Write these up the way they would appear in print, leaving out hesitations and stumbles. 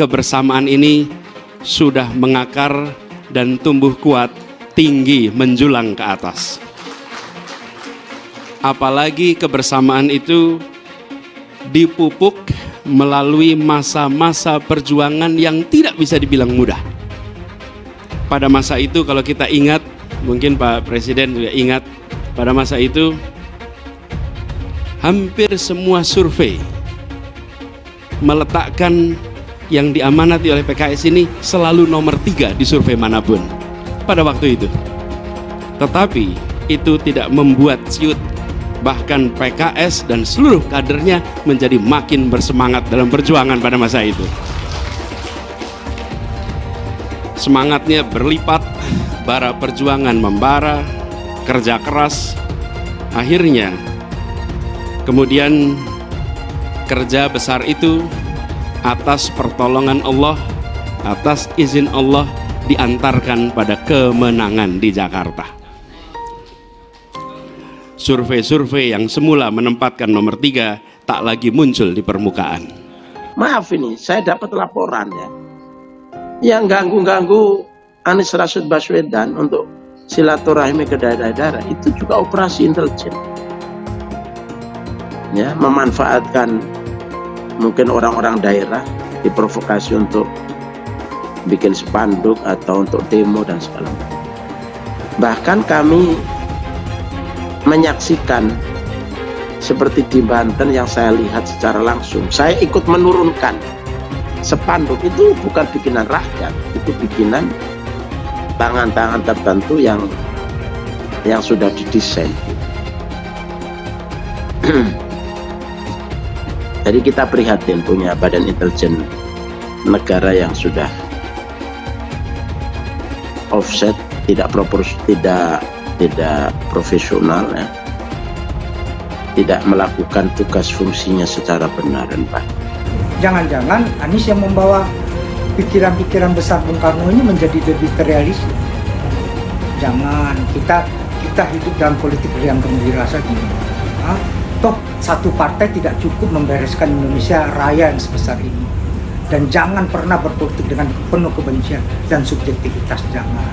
kebersamaan ini sudah mengakar dan tumbuh kuat, tinggi menjulang ke atas. Apalagi kebersamaan itu dipupuk melalui masa-masa perjuangan yang tidak bisa dibilang mudah. Pada masa itu kalau kita ingat, mungkin Pak Presiden juga ingat, pada masa itu hampir semua survei meletakkan yang diamanati oleh PKS ini selalu nomor 3 di survei manapun pada waktu itu. Tetapi itu tidak membuat ciut, bahkan PKS dan seluruh kadernya menjadi makin bersemangat dalam perjuangan pada masa itu. Semangatnya berlipat, bara perjuangan membara, kerja keras. Akhirnya kemudian kerja besar itu atas pertolongan Allah, atas izin Allah diantarkan pada kemenangan di Jakarta. Survei-survei yang semula menempatkan nomor 3 tak lagi muncul di permukaan. Maaf ini, saya dapat laporan ya, yang ganggu-ganggu Anies Rashid Baswedan untuk silaturahmi ke daerah-daerah itu juga operasi intelijen. Ya, memanfaatkan mungkin orang-orang daerah diprovokasi untuk bikin spanduk atau untuk demo dan segala macam. Bahkan kami menyaksikan seperti di Banten yang saya lihat secara langsung. Saya ikut menurunkan spanduk, itu bukan bikinan rakyat, itu bikinan tangan-tangan tertentu yang sudah didesain. Jadi kita prihatin punya badan intelijen negara yang sudah offset, tidak profesional ya, tidak melakukan tugas fungsinya secara benar dan baik. Jangan-jangan Anies yang membawa pikiran-pikiran besar Bung Karno ini menjadi lebih terrealistis. Jangan, kita hidup dalam politik yang gembira saja. Toh satu partai tidak cukup membereskan Indonesia Raya yang sebesar ini. Dan jangan pernah berpolitik dengan penuh kebencian dan subjektivitas, jangan.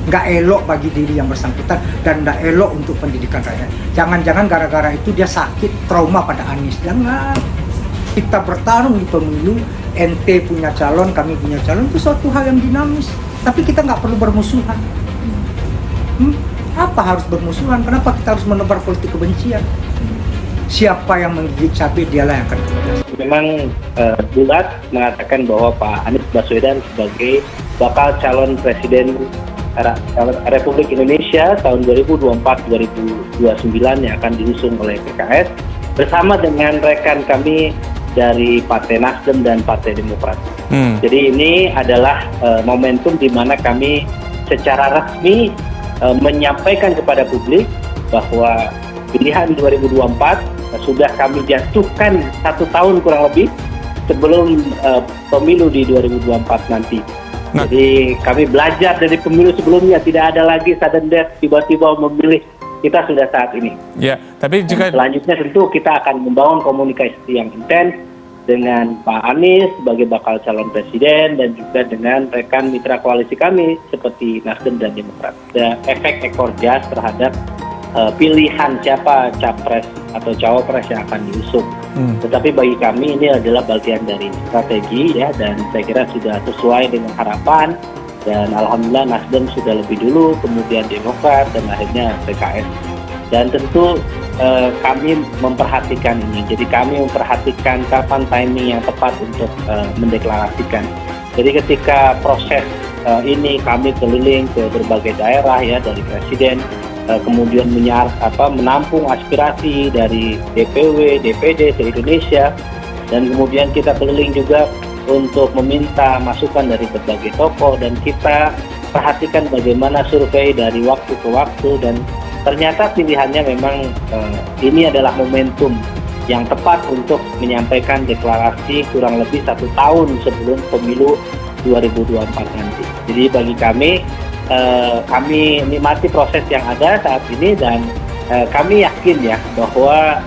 Nggak elok bagi diri yang bersangkutan dan nggak elok untuk pendidikan rakyat. Jangan-jangan gara-gara itu dia sakit, trauma pada Anies. Jangan. Kita bertarung di pemilu, ente punya calon, kami punya calon, itu suatu hal yang dinamis. Tapi kita nggak perlu bermusuhan. Apa harus bermusuhan? Kenapa kita harus menebar politik kebencian? Siapa yang menggigit cabai, dialah yang akan kena. Memang bulat mengatakan bahwa Pak Anies Baswedan sebagai bakal calon presiden Republik Indonesia tahun 2024-2029 yang akan diusung oleh PKS bersama dengan rekan kami dari Partai Nasdem dan Partai Demokrat. Jadi ini adalah momentum di mana kami secara resmi menyampaikan kepada publik bahwa pilihan 2024 sudah kami jatuhkan 1 tahun kurang lebih sebelum pemilu di 2024 nanti. Jadi kami belajar dari pemilu sebelumnya, tidak ada lagi sudden death tiba-tiba memilih, kita sudah saat ini. Ya, tapi jika selanjutnya tentu kita akan membangun komunikasi yang intens dengan Pak Anies sebagai bakal calon presiden dan juga dengan rekan mitra koalisi kami seperti Nasdem dan Demokrat. Ada efek ekor jas terhadap pilihan siapa capres atau cawapres yang akan diusung. Tetapi bagi kami ini adalah bagian dari strategi ya, dan saya kira sudah sesuai dengan harapan, dan alhamdulillah Nasdem sudah lebih dulu, kemudian Demokrat, dan akhirnya PKS. Dan tentu kami memperhatikan ini. Jadi kami memperhatikan kapan timing yang tepat untuk mendeklarasikan. Jadi ketika proses ini kami keliling ke berbagai daerah ya, dari presiden, kemudian menampung aspirasi dari DPW, DPD se-Indonesia, dan kemudian kita keliling juga untuk meminta masukan dari berbagai tokoh, dan kita perhatikan bagaimana survei dari waktu ke waktu, dan ternyata pilihannya memang ini adalah momentum yang tepat untuk menyampaikan deklarasi kurang lebih 1 tahun sebelum pemilu 2024 nanti. Jadi bagi kami nikmati proses yang ada saat ini, dan kami yakin ya bahwa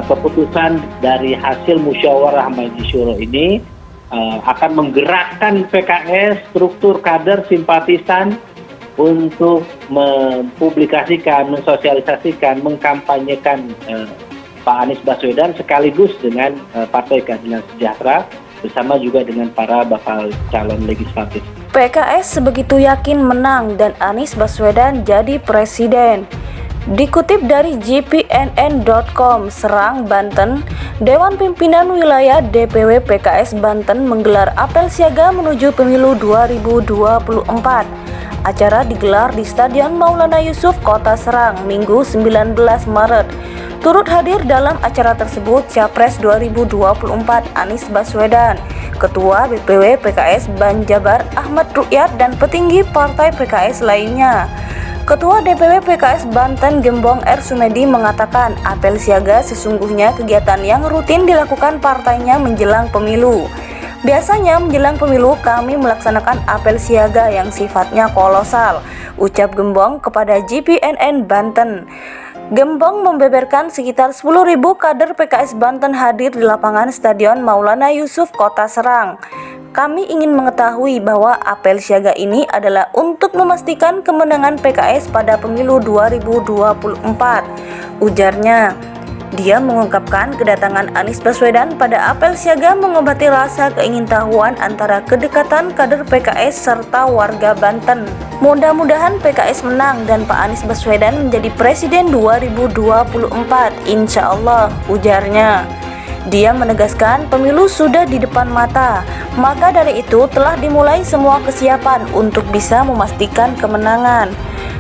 keputusan dari hasil musyawarah Majelis Syuro ini akan menggerakkan PKS, struktur kader simpatisan untuk mempublikasikan, mensosialisasikan, mengkampanyekan Pak Anies Baswedan sekaligus dengan Partai Keadilan Sejahtera bersama juga dengan para bakal calon legislatif. PKS sebegitu yakin menang dan Anies Baswedan jadi presiden. Dikutip dari gpnn.com, Serang, Banten, Dewan Pimpinan Wilayah DPW PKS Banten menggelar apel siaga menuju pemilu 2024. Acara digelar di Stadion Maulana Yusuf, Kota Serang, Minggu 19 Maret. Turut hadir dalam acara tersebut Capres 2024 Anies Baswedan, Ketua BPW PKS Banjabar Ahmad Rukyat, dan petinggi partai PKS lainnya. Ketua DPW PKS Banten Gembong R. Sumedi mengatakan apel siaga sesungguhnya kegiatan yang rutin dilakukan partainya menjelang pemilu. Biasanya menjelang pemilu kami melaksanakan apel siaga yang sifatnya kolosal, ucap Gembong kepada GPNN Banten. Gembong membeberkan sekitar 10.000 kader PKS Banten hadir di lapangan Stadion Maulana Yusuf, Kota Serang. Kami ingin mengetahui bahwa apel siaga ini adalah untuk memastikan kemenangan PKS pada pemilu 2024, ujarnya. Dia mengungkapkan kedatangan Anies Baswedan pada apel siaga mengobati rasa keingintahuan antara kedekatan kader PKS serta warga Banten. Mudah-mudahan PKS menang dan Pak Anies Baswedan menjadi presiden 2024, insya Allah, ujarnya. Dia menegaskan pemilu sudah di depan mata, maka dari itu telah dimulai semua kesiapan untuk bisa memastikan kemenangan.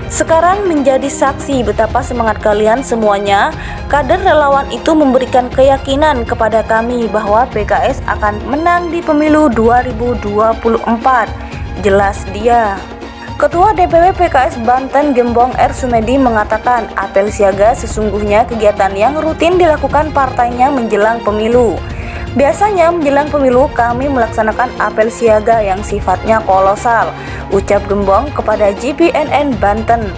Sekarang menjadi saksi betapa semangat kalian semuanya. Kader relawan itu memberikan keyakinan kepada kami bahwa PKS akan menang di pemilu 2024, jelas dia. Ketua DPW PKS Banten Gembong R. Sumedi mengatakan apel siaga sesungguhnya kegiatan yang rutin dilakukan partainya menjelang pemilu. Biasanya menjelang pemilu kami melaksanakan apel siaga yang sifatnya kolosal, ucap Gembong kepada GPNN Banten.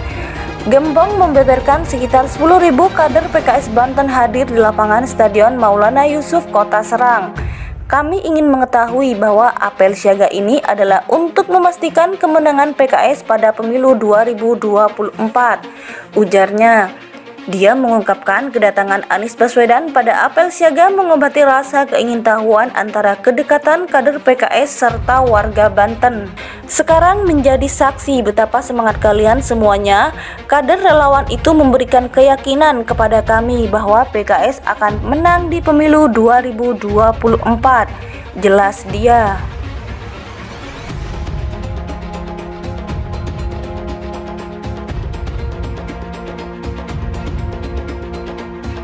Gembong membeberkan sekitar 10.000 kader PKS Banten hadir di lapangan Stadion Maulana Yusuf, Kota Serang. Kami ingin mengetahui bahwa apel siaga ini adalah untuk memastikan kemenangan PKS pada pemilu 2024, ujarnya. Dia mengungkapkan kedatangan Anies Baswedan pada apel siaga mengobati rasa keingintahuan antara kedekatan kader PKS serta warga Banten. Sekarang menjadi saksi betapa semangat kalian semuanya. Kader relawan itu memberikan keyakinan kepada kami bahwa PKS akan menang di pemilu 2024, jelas dia.